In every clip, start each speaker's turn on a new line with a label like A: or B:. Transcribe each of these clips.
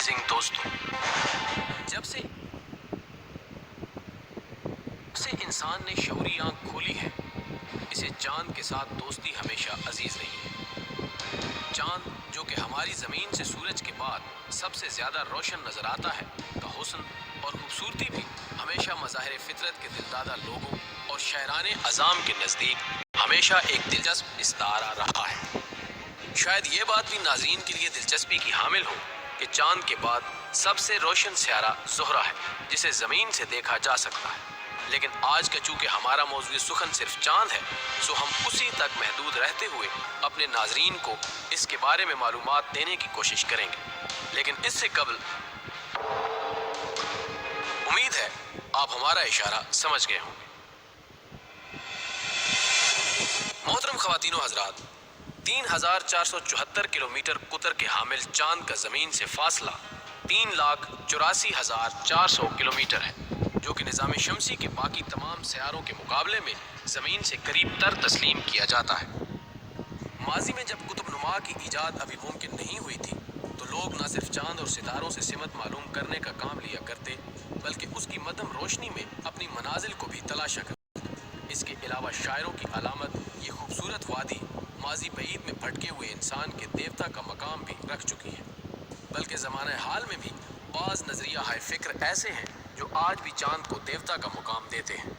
A: Amazing दोस्तों, जब से इंसान ने शऊरी आंख खोली है, इसे चांद के साथ दोस्ती हमेशा अजीज रही है। चांद जो कि हमारी ज़मीन से सूरज के बाद सबसे ज़्यादा रोशन नज़र आता है, का हुस्न और खूबसूरती भी हमेशा मज़ाहिर फितरत के दिलदादा लोगों और शायराने अज़ाम के नज़दीक हमेशा एक दिलचस्प इस्तारा रहा है। शायद ये बात भी नाज़रीन के लिए दिलचस्पी की हामिल हो कि चांद के बाद सबसे रोशन सियारा ज़ोहरा है, जिसे ज़मीन से देखा जा सकता है। लेकिन आज का चूँकि हमारा मौज़ूअ सुखन सिर्फ चांद है, सो हम उसी तक महदूद रहते हुए अपने नाज़रीन को इसके बारे में मालूमात देने की कोशिश करेंगे। लेकिन इससे कबल उम्मीद है आप हमारा इशारा समझ गए होंगे। मोहतरम ख़वातीन व हज़रात, 3474 किलोमीटर कुतर के हामिल चांद का ज़मीन से फासला 3,84,400 किलोमीटर है, जो कि निज़ाम शमसी के बाकी तमाम सयारों के मुकाबले में ज़मीन से करीब तर तस्लीम किया जाता है। माजी में जब कुतुब नुमा की ईजाद अभी मुमकिन नहीं हुई थी, तो लोग न सिर्फ चांद और सितारों से सिमत मालूम करने का काम लिया करते, बल्कि उसकी मध्यम रोशनी में अपनी मनाजिल को भी तलाशा करते। इसके अलावा शायरों की अलामत ये खूबसूरत वादी माजी बईद में भटके हुए इंसान के देवता का मकाम भी रख चुकी है। बल्कि ज़माने हाल में भी बाज़ नज़रिया हाय फ़िक्र ऐसे हैं जो आज भी चांद को देवता का मुकाम देते हैं।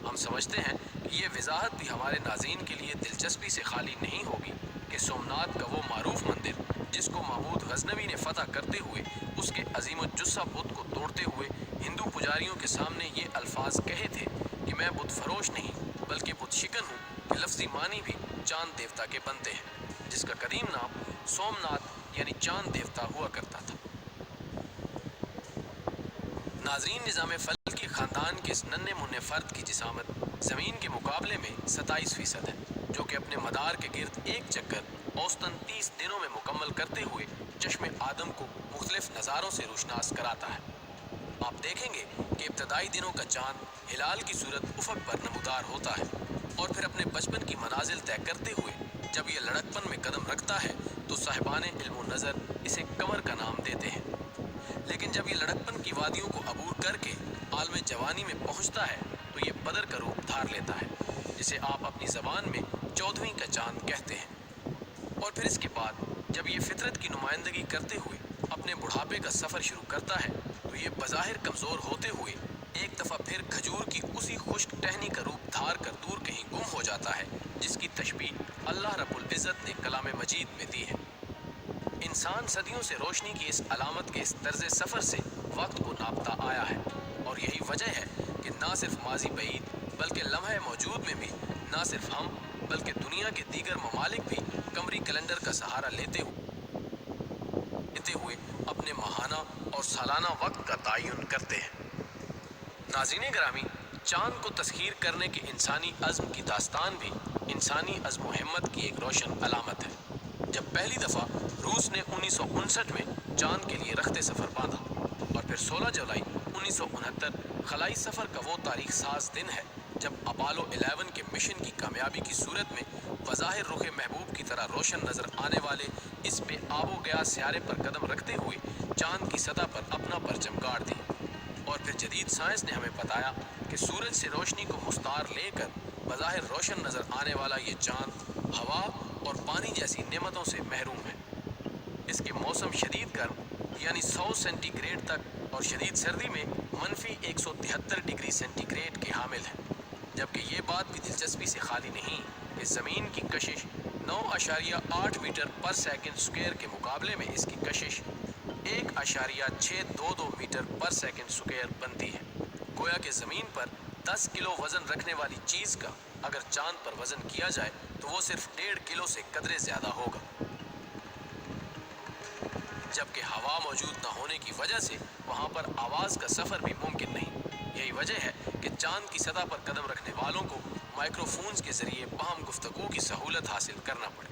A: हम समझते हैं कि ये वजाहत भी हमारे नाज़रीन के लिए दिलचस्पी से खाली नहीं होगी कि सोमनाथ का वो मारूफ मंदिर, जिसको महमूद गज़नवी ने फ़तह करते हुए उसके अज़ीमुज्जुस्सा बुत को तोड़ते हुए हिंदू पुजारियों के सामने ये अल्फाज कहे थे कि मैं बुत फरोश नहीं बल्कि बुत शिकन हूँ, कि लफ्ज़ी मानी भी चांद देवता के बनते हैं, जिसका कदीम नाम सोमनाथ यानी चांद देवता हुआ करता था। नाज़रीन, निज़ाम फ़ल्की ख़ानदान के इस नन्हे मुन्ने फ़र्द की जिसामत ज़मीन के मुकाबले में 27% है, जो कि अपने मदार के गिर्द एक चक्कर औसतन 30 दिनों में मुकम्मल करते हुए चश्मे आदम को मुख्तलिफ नज़ारों से रोशनास कराता है। आप देखेंगे कि इब्तदाई दिनों का चांद हिलाल की सूरत उफ़क़ पर नमूदार होता है, और फिर अपने बचपन की मनाजिल तय करते हुए जब ये लड़कपन में कदम रखता है तो साहिबान इल्म नज़र इसे कमर का नाम देते हैं। लेकिन जब ये लड़कपन की वादियों को अबूर करके आलम जवानी में पहुंचता है तो ये बदर का रूप धार लेता है, जिसे आप अपनी ज़बान में 14वीं का चांद कहते हैं। और फिर इसके बाद जब ये फितरत की नुमाइंदगी करते हुए अपने बुढ़ापे का सफ़र शुरू करता है तो ये बज़ाहिर कमज़ोर होते हुए एक दफ़ा फिर खजूर की उसी खुश्क टहनी का रूप धार कर दूर कहीं गुम हो जाता है, जिसकी तशबीह अल्लाह रब्बुल इज़्ज़त ने कलाम मजीद में दी है। इंसान सदियों से रोशनी की इस अलामत के इस तर्ज़ सफ़र से वक्त को नापता आया है, और यही वजह है कि ना सिर्फ माजी बईद बल्कि लम्हे मौजूद में भी ना सिर्फ हम बल्कि दुनिया के दीगर ममालिक भी कमरी कैलेंडर का सहारा लेते हुए अपने माहाना और सालाना वक्त का तयन करते हैं। नाज़रीन ग्रामी, चांद को तस्खीर करने के इंसानी अज़्म की दास्तान भी इंसानी अज़्म व हिम्मत की एक रोशन अलामत है। जब पहली दफ़ा रूस ने 1959 में चांद के लिए रख्ते सफ़र बांधा, और फिर 16 जुलाई 1969 खलाई सफ़र का वो तारीख साज दिन है जब अपोलो 11 के मिशन की कामयाबी की सूरत में बज़ाहिर रुख महबूब की तरह रोशन नज़र आने वाले इस पे आबो गया सियारे पर कदम रखते हुए चांद की सतह पर अपना परचम गाड़ दी। और फिर जदीद साइंस ने हमें बताया कि सूरज से रोशनी को मुस्तार लेकर बज़ाहिर रोशन नज़र आने वाला ये चांद हवा और पानी जैसी नेमतों से महरूम है। इसके मौसम शदीद गर्म यानी 100 सेंटीग्रेड तक और शदीद सर्दी में -173 डिग्री सेंटीग्रेड के हामिल है। जबकि ये बात भी दिलचस्पी से खाली नहीं कि ज़मीन की कशिश 9.8 मीटर पर सेकंड स्क्वायर के मुकाबले में इसकी कशिश 1.622 मीटर पर सेकंड स्क्वायर बनती है। गोया कि ज़मीन पर 10 किलो वज़न रखने वाली चीज़ का अगर चांद पर वज़न किया जाए तो वो सिर्फ 1.5 किलो से कदरे ज़्यादा होगा। जबकि हवा मौजूद न होने की वजह से वहाँ पर आवाज़ का सफ़र भी मुमकिन नहीं। यही वजह है कि चांद की सतह पर कदम रखने वालों को माइक्रोफोन्स के ज़रिए बाहम गुफ्तगू की सहूलत हासिल करना पड़े।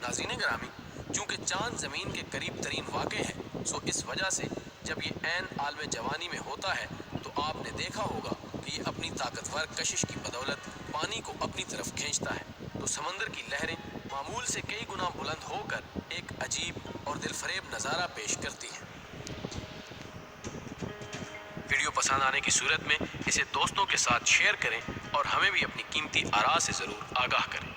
A: नाज़रीन ग्रामी, चूँकि चांद ज़मीन के करीब तरीन वाक़े है, सो इस वजह से जब ये ऐन आलम जवानी में होता है तो आपने देखा होगा कि ये अपनी ताकतवर कशिश की बदौलत पानी को अपनी तरफ खींचता है, तो समंदर की लहरें मामूल से कई गुना बुलंद होकर एक अजीब और दिलफरेब नज़ारा पेश करती हैं। पसंद आने की सूरत में इसे दोस्तों के साथ शेयर करें और हमें भी अपनी कीमती आरा से ज़रूर आगाह करें।